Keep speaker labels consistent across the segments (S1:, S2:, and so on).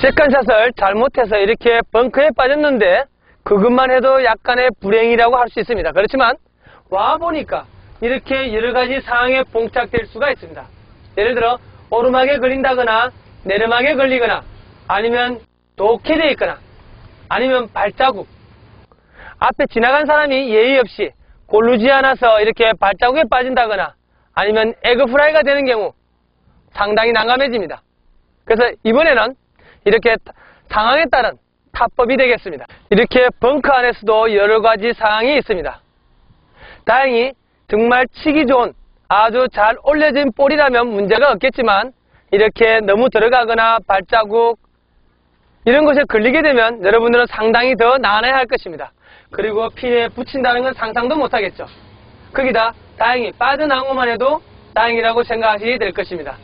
S1: 세컨샷을 잘못해서 이렇게 벙커에 빠졌는데 그것만 해도 약간의 불행이라고 할 수 있습니다. 그렇지만 와보니까 이렇게 여러가지 상황에 봉착될 수가 있습니다. 예를 들어 오르막에 걸린다거나 내리막에 걸리거나 아니면 독해되어 있거나 아니면 발자국, 앞에 지나간 사람이 예의 없이 고르지 않아서 이렇게 발자국에 빠진다거나 아니면 에그프라이가 되는 경우 상당히 난감해집니다. 그래서 이번에는 이렇게 상황에 따른 타법이 되겠습니다. 이렇게 벙커 안에서도 여러가지 상황이 있습니다. 다행히 정말 치기 좋은 아주 잘 올려진 볼이라면 문제가 없겠지만 이렇게 너무 들어가거나 발자국 이런 것에 걸리게 되면 여러분들은 상당히 더 난해할 것입니다. 그리고 핀에 붙인다는 건 상상도 못하겠죠. 거기다 다행히 빠져나온 것만 해도 다행이라고 생각하시게 될 것입니다.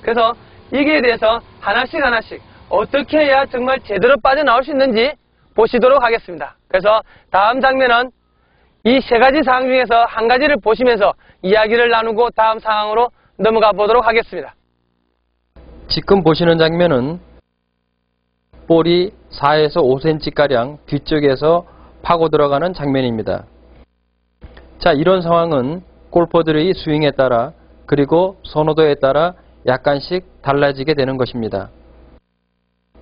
S1: 그래서 이기에 대해서 하나씩 어떻게 해야 정말 제대로 빠져나올 수 있는지 보시도록 하겠습니다. 그래서 다음 장면은 이 세 가지 상황 중에서 한 가지를 보시면서 이야기를 나누고 다음 상황으로 넘어가 보도록 하겠습니다.
S2: 지금 보시는 장면은 볼이 4에서 5cm가량 뒤쪽에서 파고 들어가는 장면입니다. 자, 이런 상황은 골퍼들의 스윙에 따라 그리고 선호도에 따라 약간씩 달라지게 되는 것입니다.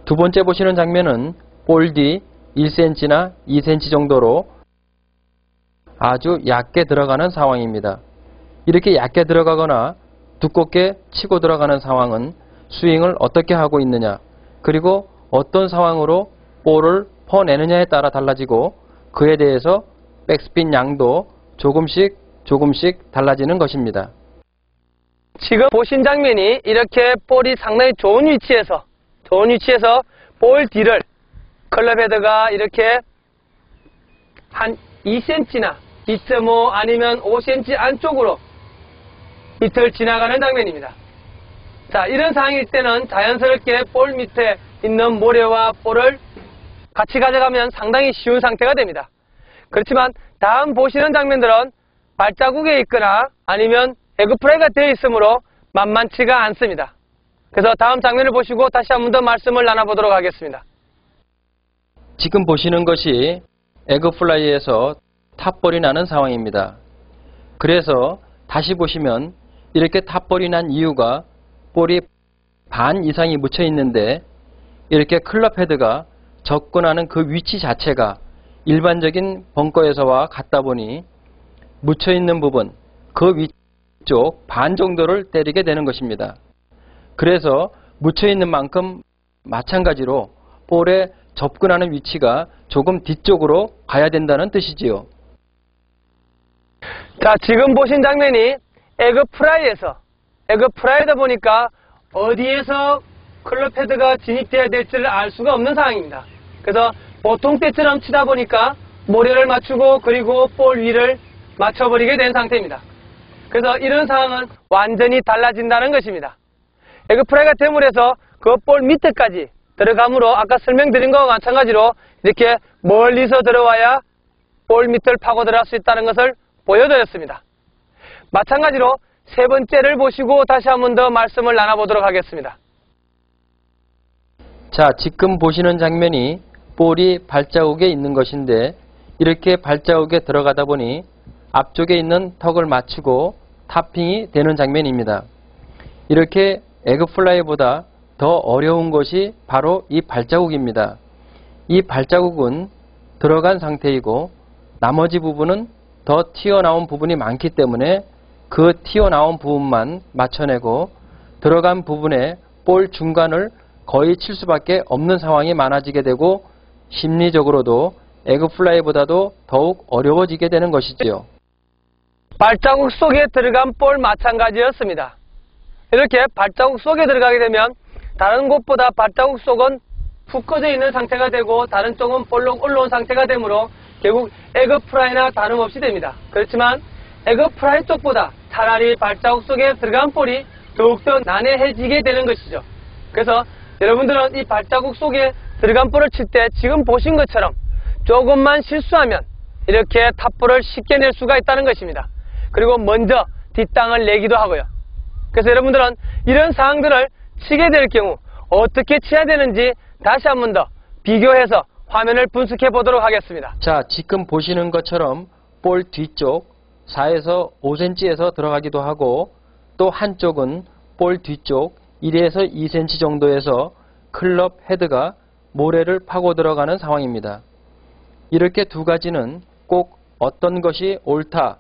S2: 두 번째 보시는 장면은 볼 뒤 1cm나 2cm 정도로 아주 얕게 들어가는 상황입니다. 이렇게 얕게 들어가거나 두껍게 치고 들어가는 상황은 스윙을 어떻게 하고 있느냐, 그리고 어떤 상황으로 볼을 퍼내느냐에 따라 달라지고 그에 대해서 백스핀 양도 조금씩 달라지는 것입니다.
S1: 지금 보신 장면이 이렇게 볼이 상당히 좋은 위치에서 볼 뒤를 클럽 헤드가 이렇게 한 2cm나 2.5 아니면 5cm 안쪽으로 밑을 지나가는 장면입니다. 자, 이런 상황일 때는 자연스럽게 볼 밑에 있는 모래와 볼을 같이 가져가면 상당히 쉬운 상태가 됩니다. 그렇지만 다음 보시는 장면들은 발자국에 있거나 아니면 에그프라이가 되어 있으므로 만만치가 않습니다. 그래서 다음 장면을 보시고 다시 한 번 더 말씀을 나눠보도록 하겠습니다.
S2: 지금 보시는 것이 에그플라이에서 탑볼이 나는 상황입니다. 그래서 다시 보시면 이렇게 탑볼이 난 이유가 볼이 반 이상이 묻혀 있는데 이렇게 클럽 헤드가 접근하는 그 위치 자체가 일반적인 벙커에서와 같다 보니 묻혀 있는 부분, 그 위쪽 반 정도를 때리게 되는 것입니다. 그래서 묻혀 있는 만큼 마찬가지로 볼에 접근하는 위치가 조금 뒤쪽으로 가야 된다는 뜻이지요.
S1: 자, 지금 보신 장면이 에그프라이다 보니까 어디에서 클럽 헤드가 진입돼야 될지를 알 수가 없는 상황입니다. 그래서 보통 때처럼 치다 보니까 모래를 맞추고 그리고 볼 위를 맞춰버리게 된 상태입니다. 그래서 이런 상황은 완전히 달라진다는 것입니다. 에그프라이가 됨으로써 그 볼 밑에까지 들어가므로 아까 설명드린 것과 마찬가지로 이렇게 멀리서 들어와야 볼 밑을 파고 들어갈 수 있다는 것을 보여드렸습니다. 마찬가지로 세 번째를 보시고 다시 한 번 더 말씀을 나눠보도록 하겠습니다.
S2: 자, 지금 보시는 장면이 볼이 발자국에 있는 것인데 이렇게 발자국에 들어가다 보니 앞쪽에 있는 턱을 맞추고 타핑이 되는 장면입니다. 이렇게 에그플라이보다 더 어려운 것이 바로 이 발자국입니다. 이 발자국은 들어간 상태이고 나머지 부분은 더 튀어나온 부분이 많기 때문에 그 튀어나온 부분만 맞춰내고 들어간 부분에 볼 중간을 거의 칠 수밖에 없는 상황이 많아지게 되고 심리적으로도 에그플라이보다도 더욱 어려워지게 되는 것이지요.
S1: 발자국 속에 들어간 볼 마찬가지였습니다. 이렇게 발자국 속에 들어가게 되면 다른 곳보다 발자국 속은 푹 꺼져 있는 상태가 되고 다른 쪽은 볼록 올라온 상태가 되므로 결국 에그프라이나 다름없이 됩니다. 그렇지만 에그프라이 쪽보다 차라리 발자국 속에 들어간 볼이 더욱더 난해해지게 되는 것이죠. 그래서 여러분들은 이 발자국 속에 들어간 볼을 칠 때 지금 보신 것처럼 조금만 실수하면 이렇게 탑볼을 쉽게 낼 수가 있다는 것입니다. 그리고 먼저 뒷땅을 내기도 하고요. 그래서 여러분들은 이런 상황들을 치게 될 경우 어떻게 쳐야 되는지 다시 한 번 더 비교해서 화면을 분석해 보도록 하겠습니다.
S2: 자, 지금 보시는 것처럼 볼 뒤쪽 4에서 5cm에서 들어가기도 하고 또 한쪽은 볼 뒤쪽 1에서 2cm 정도에서 클럽 헤드가 모래를 파고 들어가는 상황입니다. 이렇게 두 가지는 꼭 어떤 것이 옳다,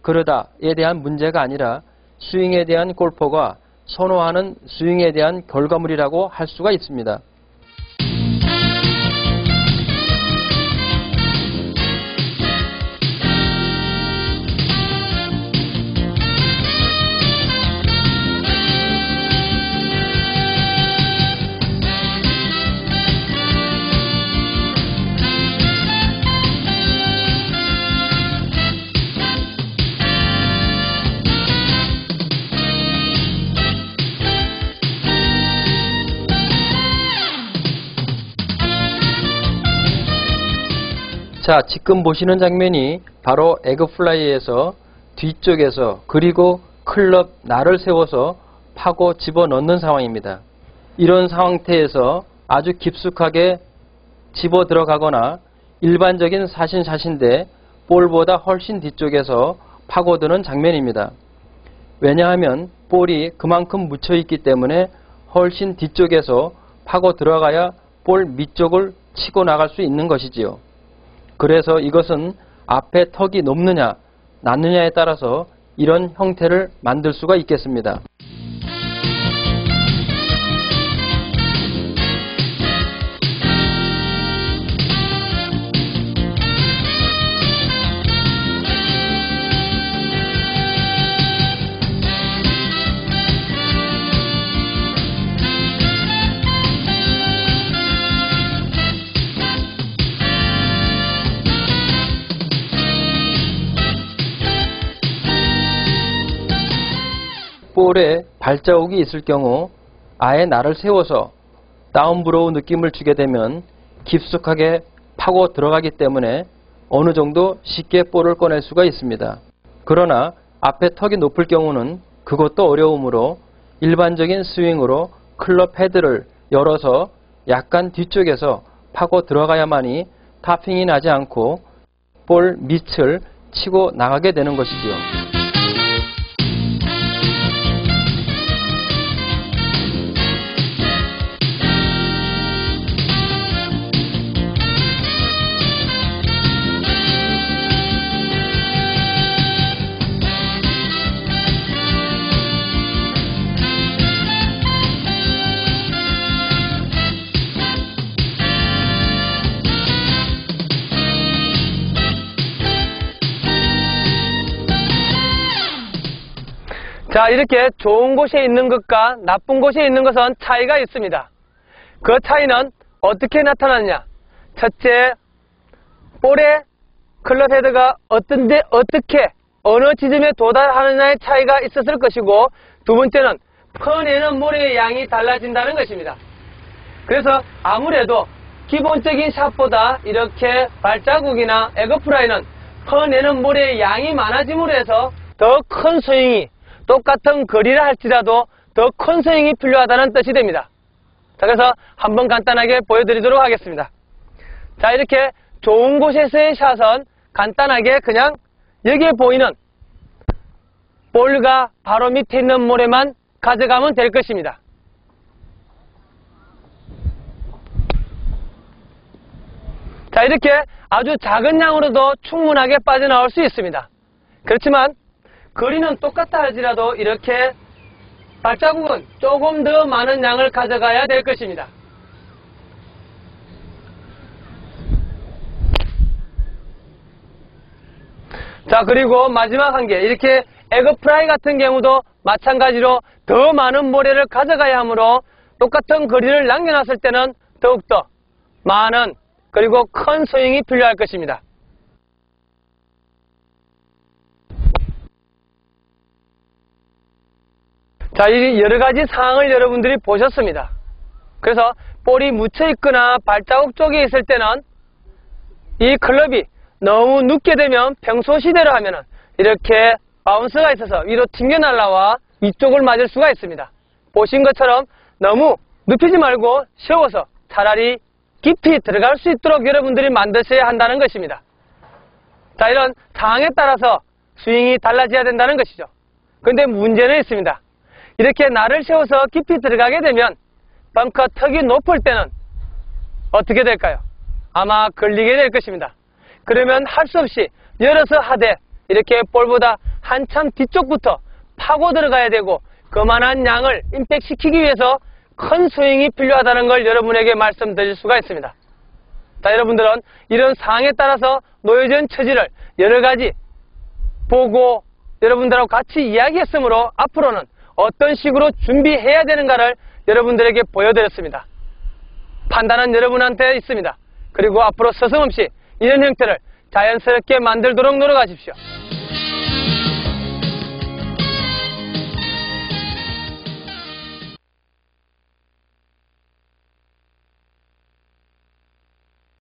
S2: 그르다에 대한 문제가 아니라 스윙에 대한 골퍼가 선호하는 스윙에 대한 결과물이라고 할 수가 있습니다. 자, 지금 보시는 장면이 바로 에그플라이에서 뒤쪽에서 그리고 클럽 날을 세워서 파고 집어넣는 상황입니다. 이런 상태에서 아주 깊숙하게 집어 들어가거나 일반적인 사신샷인데 볼보다 훨씬 뒤쪽에서 파고드는 장면입니다. 왜냐하면 볼이 그만큼 묻혀있기 때문에 훨씬 뒤쪽에서 파고 들어가야 볼 밑쪽을 치고 나갈 수 있는 것이지요. 그래서 이것은 앞에 턱이 높느냐 낮느냐에 따라서 이런 형태를 만들 수가 있겠습니다. 볼에 발자국이 있을 경우 아예 날을 세워서 다운브로우 느낌을 주게 되면 깊숙하게 파고 들어가기 때문에 어느 정도 쉽게 볼을 꺼낼 수가 있습니다. 그러나 앞에 턱이 높을 경우는 그것도 어려우므로 일반적인 스윙으로 클럽 헤드를 열어서 약간 뒤쪽에서 파고 들어가야만이 타핑이 나지 않고 볼 밑을 치고 나가게 되는 것이지요.
S1: 자, 이렇게 좋은 곳에 있는 것과 나쁜 곳에 있는 것은 차이가 있습니다. 그 차이는 어떻게 나타나느냐? 첫째, 볼의 클럽 헤드가 어떤데 어떻게 어느 지점에 도달하느냐의 차이가 있었을 것이고, 두 번째는 퍼내는 모래의 양이 달라진다는 것입니다. 그래서 아무래도 기본적인 샷보다 이렇게 발자국이나 에그프라이는 퍼내는 모래의 양이 많아짐으로 해서 더 큰 스윙이, 똑같은 거리를 할지라도 더 큰 스윙이 필요하다는 뜻이 됩니다. 자, 그래서 한번 간단하게 보여드리도록 하겠습니다. 자, 이렇게 좋은 곳에서의 샷은 간단하게 그냥 여기에 보이는 볼과 바로 밑에 있는 모래만 가져가면 될 것입니다. 자, 이렇게 아주 작은 양으로도 충분하게 빠져나올 수 있습니다. 그렇지만 거리는 똑같다 할지라도 이렇게 발자국은 조금 더 많은 양을 가져가야 될 것입니다. 자, 그리고 마지막 한 개, 이렇게 에그프라이 같은 경우도 마찬가지로 더 많은 모래를 가져가야 하므로 똑같은 거리를 남겨놨을 때는 더욱더 많은 그리고 큰 스윙이 필요할 것입니다. 자, 이 여러 가지 상황을 여러분들이 보셨습니다. 그래서 볼이 묻혀 있거나 발자국 쪽에 있을 때는 이 클럽이 너무 눕게 되면 평소 시대로 하면은 이렇게 바운스가 있어서 위로 튕겨 날라와 위쪽을 맞을 수가 있습니다. 보신 것처럼 너무 눕히지 말고 세워서 차라리 깊이 들어갈 수 있도록 여러분들이 만드셔야 한다는 것입니다. 자, 이런 상황에 따라서 스윙이 달라져야 된다는 것이죠. 그런데 문제는 있습니다. 이렇게 날을 세워서 깊이 들어가게 되면 벙커 턱이 높을 때는 어떻게 될까요? 아마 걸리게 될 것입니다. 그러면 할 수 없이 열어서 하되 이렇게 볼보다 한참 뒤쪽부터 파고 들어가야 되고 그만한 양을 임팩시키기 위해서 큰 스윙이 필요하다는 걸 여러분에게 말씀드릴 수가 있습니다. 자, 여러분들은 이런 상황에 따라서 놓여진 처지를 여러 가지 보고 여러분들하고 같이 이야기했으므로 앞으로는 어떤 식으로 준비해야 되는가를 여러분들에게 보여드렸습니다. 판단은 여러분한테 있습니다. 그리고 앞으로 서슴없이 이런 형태를 자연스럽게 만들도록 노력하십시오.